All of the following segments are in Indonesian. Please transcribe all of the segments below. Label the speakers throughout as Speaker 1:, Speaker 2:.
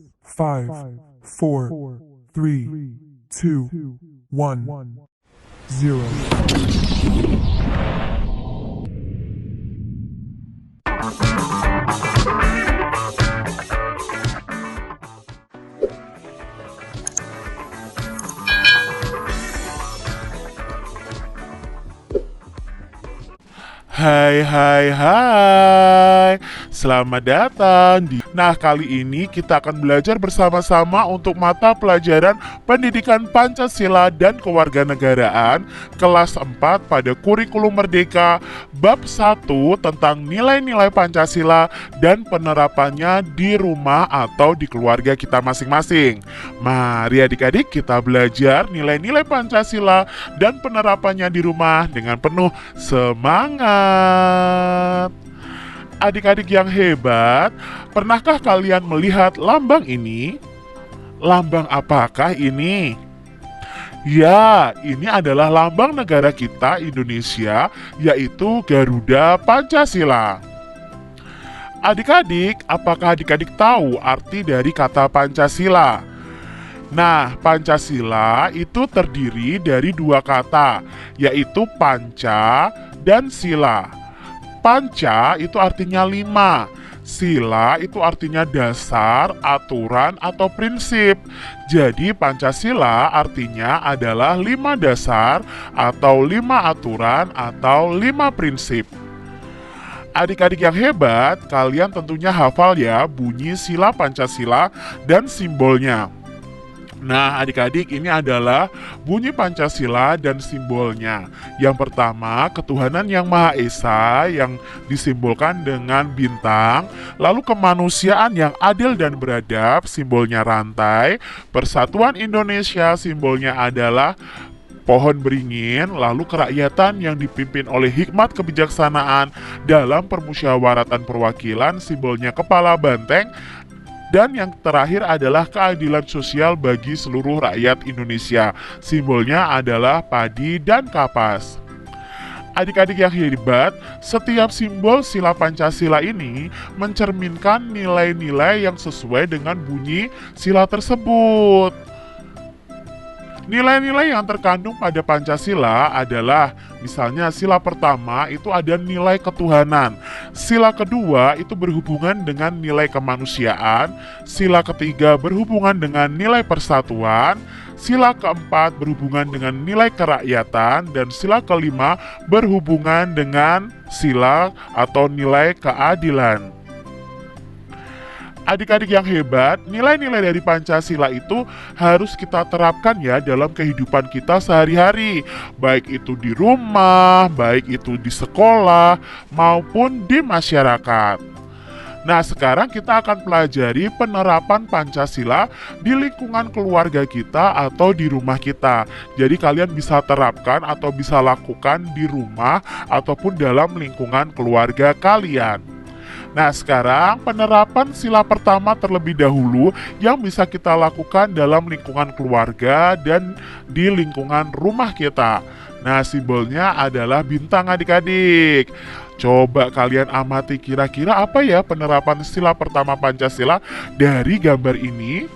Speaker 1: 5, 4, 3, 2, 1, 0.
Speaker 2: Hai hai hai, selamat datang Nah, kali ini kita akan belajar bersama-sama untuk mata pelajaran Pendidikan Pancasila dan Kewarganegaraan kelas 4 pada kurikulum Merdeka bab 1 tentang nilai-nilai Pancasila dan penerapannya di rumah atau di keluarga kita masing-masing. Mari adik-adik kita belajar nilai-nilai Pancasila dan penerapannya di rumah dengan penuh semangat. Adik-adik yang hebat, pernahkah kalian melihat lambang ini? Lambang apakah ini? Ya, ini adalah lambang negara kita Indonesia, yaitu Garuda Pancasila. Adik-adik, apakah adik-adik tahu arti dari kata Pancasila? Nah, Pancasila itu terdiri dari dua kata, yaitu panca dan sila. Panca itu artinya 5, sila itu artinya dasar, aturan, atau prinsip. Jadi Pancasila artinya adalah 5 dasar, atau 5 aturan, atau 5 prinsip. Adik-adik yang hebat, kalian tentunya hafal ya bunyi sila Pancasila dan simbolnya. Nah, adik-adik, ini adalah bunyi Pancasila dan simbolnya. Yang pertama, ketuhanan yang Maha Esa yang disimbolkan dengan bintang, lalu kemanusiaan yang adil dan beradab, simbolnya rantai, persatuan Indonesia, simbolnya adalah pohon beringin, lalu kerakyatan yang dipimpin oleh hikmat kebijaksanaan dalam permusyawaratan perwakilan, simbolnya kepala banteng. Dan yang terakhir adalah keadilan sosial bagi seluruh rakyat Indonesia. Simbolnya adalah padi dan kapas. Adik-adik yang hebat, setiap simbol sila Pancasila ini mencerminkan nilai-nilai yang sesuai dengan bunyi sila tersebut. Nilai-nilai yang terkandung pada Pancasila adalah misalnya sila pertama itu ada nilai ketuhanan, sila kedua itu berhubungan dengan nilai kemanusiaan, sila ketiga berhubungan dengan nilai persatuan, sila keempat berhubungan dengan nilai kerakyatan, dan sila kelima berhubungan dengan sila atau nilai keadilan. Adik-adik yang hebat, nilai-nilai dari Pancasila itu harus kita terapkan ya dalam kehidupan kita sehari-hari, baik itu di rumah, baik itu di sekolah, maupun di masyarakat. Nah, sekarang kita akan pelajari penerapan Pancasila di lingkungan keluarga kita atau di rumah kita. Jadi kalian bisa terapkan atau bisa lakukan di rumah ataupun dalam lingkungan keluarga kalian. Nah, sekarang penerapan sila pertama terlebih dahulu yang bisa kita lakukan dalam lingkungan keluarga dan di lingkungan rumah kita. Nah, simbolnya adalah bintang adik-adik. Coba kalian amati kira-kira apa ya penerapan sila pertama Pancasila dari gambar ini.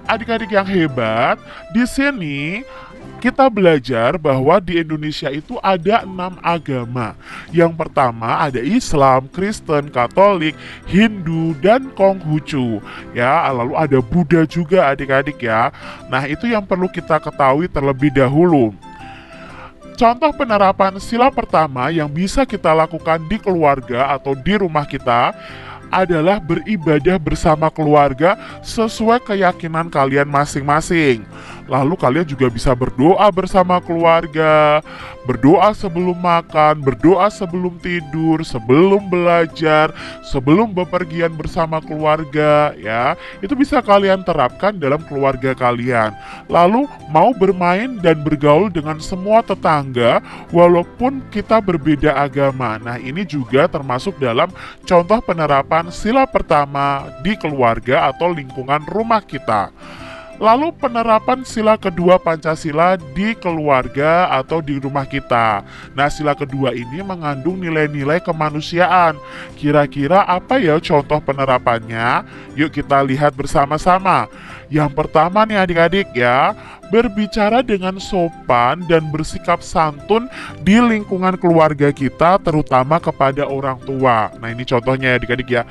Speaker 2: Adik-adik yang hebat, di sini kita belajar bahwa di Indonesia itu ada 6 agama. Yang pertama ada Islam, Kristen, Katolik, Hindu, dan Konghucu. Ya, lalu ada Buddha juga adik-adik ya. Nah, itu yang perlu kita ketahui terlebih dahulu. Contoh penerapan sila pertama yang bisa kita lakukan di keluarga atau di rumah kita adalah beribadah bersama keluarga sesuai keyakinan kalian masing-masing. Lalu kalian juga bisa berdoa bersama keluarga, berdoa sebelum makan, berdoa sebelum tidur, sebelum belajar, sebelum bepergian bersama keluarga, ya. Itu bisa kalian terapkan dalam keluarga kalian. Lalu mau bermain dan bergaul dengan semua tetangga walaupun kita berbeda agama. Nah, ini juga termasuk dalam contoh penerapan sila pertama di keluarga atau lingkungan rumah kita. Lalu penerapan sila kedua Pancasila di keluarga atau di rumah kita. Nah, sila kedua ini mengandung nilai-nilai kemanusiaan. Kira-kira apa ya contoh penerapannya? Yuk kita lihat bersama-sama. Yang pertama nih adik-adik ya, berbicara dengan sopan dan bersikap santun di lingkungan keluarga kita, terutama kepada orang tua. Nah, ini contohnya ya adik-adik ya.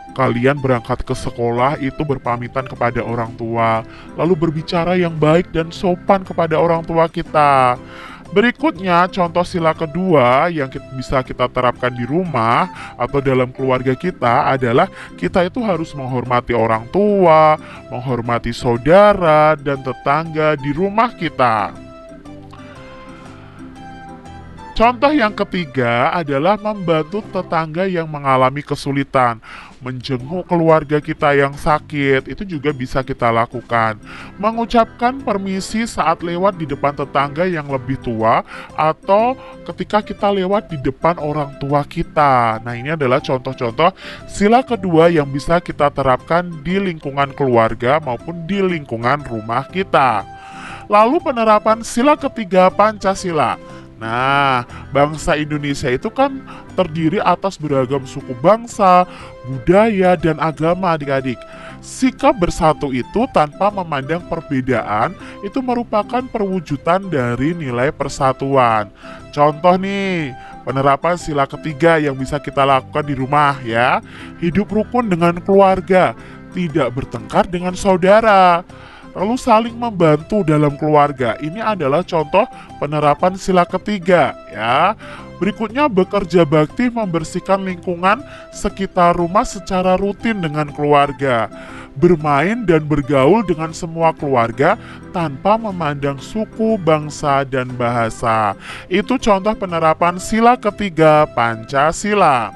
Speaker 2: Kalian berangkat ke sekolah itu berpamitan kepada orang tua, lalu berbicara yang baik dan sopan kepada orang tua kita. Berikutnya, contoh sila kedua yang bisa kita terapkan di rumah atau dalam keluarga kita adalah kita itu harus menghormati orang tua, menghormati saudara dan tetangga di rumah kita. Contoh yang ketiga adalah membantu tetangga yang mengalami kesulitan. Menjenguk keluarga kita yang sakit, itu juga bisa kita lakukan. Mengucapkan permisi saat lewat di depan tetangga yang lebih tua, atau ketika kita lewat di depan orang tua kita. Nah, ini adalah contoh-contoh sila kedua yang bisa kita terapkan di lingkungan keluarga maupun di lingkungan rumah kita. Lalu penerapan sila ketiga Pancasila. Nah, bangsa Indonesia itu kan terdiri atas beragam suku bangsa, budaya, dan agama adik-adik. Sikap bersatu itu tanpa memandang perbedaan itu merupakan perwujudan dari nilai persatuan. Contoh nih, penerapan sila ketiga yang bisa kita lakukan di rumah ya. Hidup rukun dengan keluarga, tidak bertengkar dengan saudara. Lalu saling membantu dalam keluarga. Ini adalah contoh penerapan sila ketiga ya. Berikutnya bekerja bakti membersihkan lingkungan sekitar rumah secara rutin dengan keluarga. Bermain dan bergaul dengan semua keluarga tanpa memandang suku, bangsa, dan bahasa. Itu contoh penerapan sila ketiga Pancasila.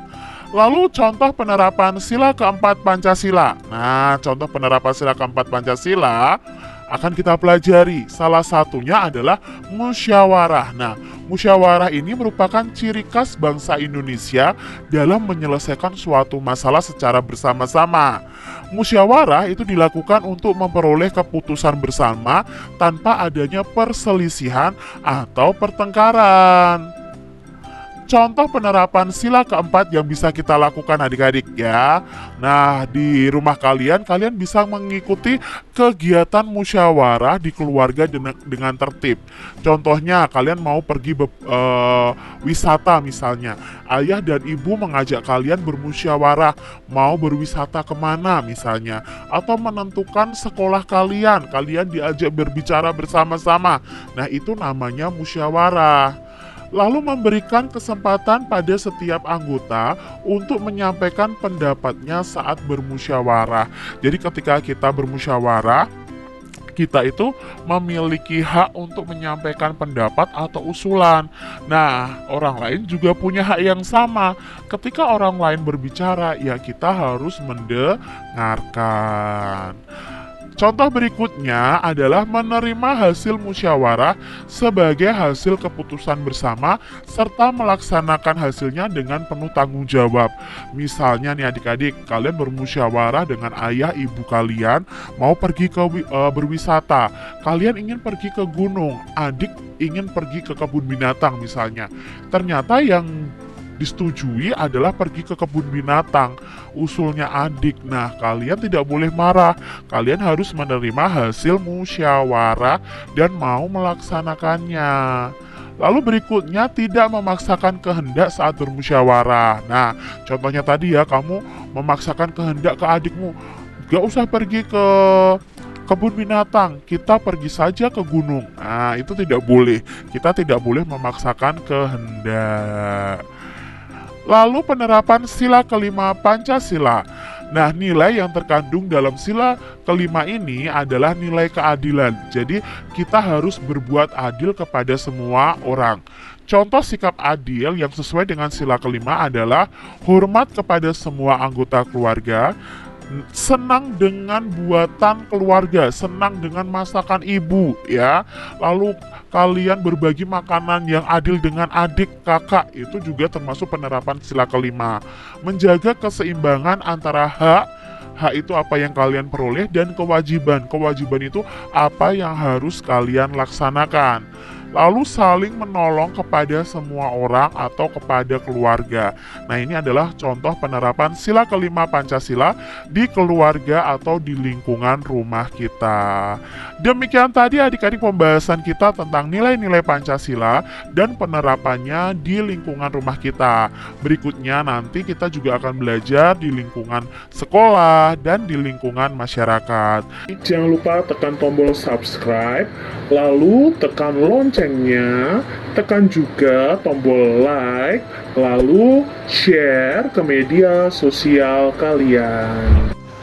Speaker 2: Lalu contoh penerapan sila keempat Pancasila. Nah, contoh penerapan sila keempat Pancasila akan kita pelajari. Salah satunya adalah musyawarah. Nah, musyawarah ini merupakan ciri khas bangsa Indonesia dalam menyelesaikan suatu masalah secara bersama-sama. Musyawarah itu dilakukan untuk memperoleh keputusan bersama tanpa adanya perselisihan atau pertengkaran. Contoh penerapan sila keempat yang bisa kita lakukan adik-adik ya. Nah, di rumah kalian bisa mengikuti kegiatan musyawarah di keluarga dengan tertib. Contohnya, kalian mau pergi wisata misalnya. Ayah dan ibu mengajak kalian bermusyawarah, mau berwisata kemana misalnya. Atau menentukan sekolah kalian diajak berbicara bersama-sama. Nah, itu namanya musyawarah. Lalu memberikan kesempatan pada setiap anggota untuk menyampaikan pendapatnya saat bermusyawarah. Jadi ketika kita bermusyawarah, kita itu memiliki hak untuk menyampaikan pendapat atau usulan. Nah, orang lain juga punya hak yang sama. Ketika orang lain berbicara, ya kita harus mendengarkan. Contoh berikutnya adalah menerima hasil musyawarah sebagai hasil keputusan bersama serta melaksanakan hasilnya dengan penuh tanggung jawab. Misalnya nih adik-adik, kalian bermusyawarah dengan ayah ibu kalian mau pergi ke berwisata. Kalian ingin pergi ke gunung, adik ingin pergi ke kebun binatang misalnya. Ternyata yang disetujui adalah pergi ke kebun binatang, usulnya adik. Nah, kalian tidak boleh marah, kalian harus menerima hasil musyawarah dan mau melaksanakannya. Lalu berikutnya, tidak memaksakan kehendak saat bermusyawarah. Nah, contohnya tadi ya, kamu memaksakan kehendak ke adikmu, gak usah pergi ke kebun binatang, kita pergi saja ke gunung. Nah, itu tidak boleh, kita tidak boleh memaksakan kehendak. Lalu penerapan sila kelima Pancasila. Nah, nilai yang terkandung dalam sila kelima ini adalah nilai keadilan. Jadi, kita harus berbuat adil kepada semua orang. Contoh sikap adil yang sesuai dengan sila kelima adalah hormat kepada semua anggota keluarga, senang dengan buatan keluarga, senang dengan masakan ibu ya. Lalu kalian berbagi makanan yang adil dengan adik, kakak, itu juga termasuk penerapan sila kelima. Menjaga keseimbangan antara hak, Hak itu apa yang kalian peroleh, dan kewajiban. Kewajiban itu apa yang harus kalian laksanakan. Lalu saling menolong kepada semua orang atau kepada keluarga. Nah, ini adalah contoh penerapan sila kelima Pancasila di keluarga atau di lingkungan rumah kita. Demikian tadi adik-adik pembahasan kita tentang nilai-nilai Pancasila dan penerapannya di lingkungan rumah kita. Berikutnya nanti kita juga akan belajar di lingkungan sekolah dan di lingkungan masyarakat.
Speaker 3: Jangan lupa tekan tombol subscribe, lalu tekan loncengnya, tekan juga tombol like, lalu share ke media sosial kalian.